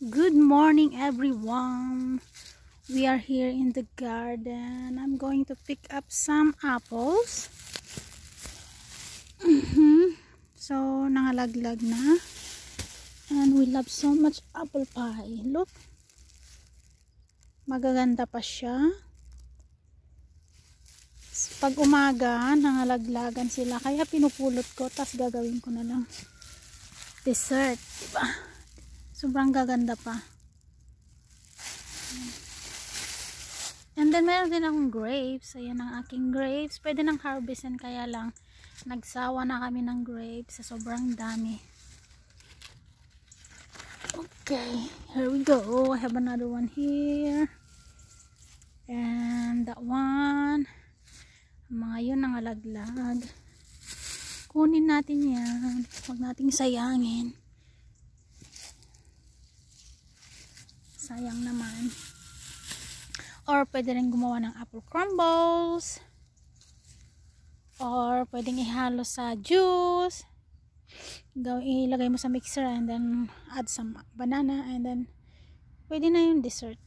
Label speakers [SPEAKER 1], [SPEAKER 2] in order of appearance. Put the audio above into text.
[SPEAKER 1] Good morning, everyone. We are here in the garden. I'm going to pick up some apples. So, nangalaglag na. And we love so much apple pie. Look. Magaganda pa siya. Pag umaga, nangalaglagan sila. Kaya pinupulot ko. Tapos gagawin ko na lang dessert. Diba? Sobrang gaganda pa. And then meron din akong grapes. Ayan ang aking grapes. Pwede nang harvestin, kaya lang nagsawa na kami ng grapes sa sobrang dami. Okay, here we go. I have another one here. And that one. Mga yun nangalaglag. Kunin natin yan. Huwag nating sayangin. Sayang naman. Or pwede rin gumawa ng apple crumbles. Or pwedeng ihalo sa juice. Ilagay mo sa mixer and then add some banana and then pwede na yung dessert.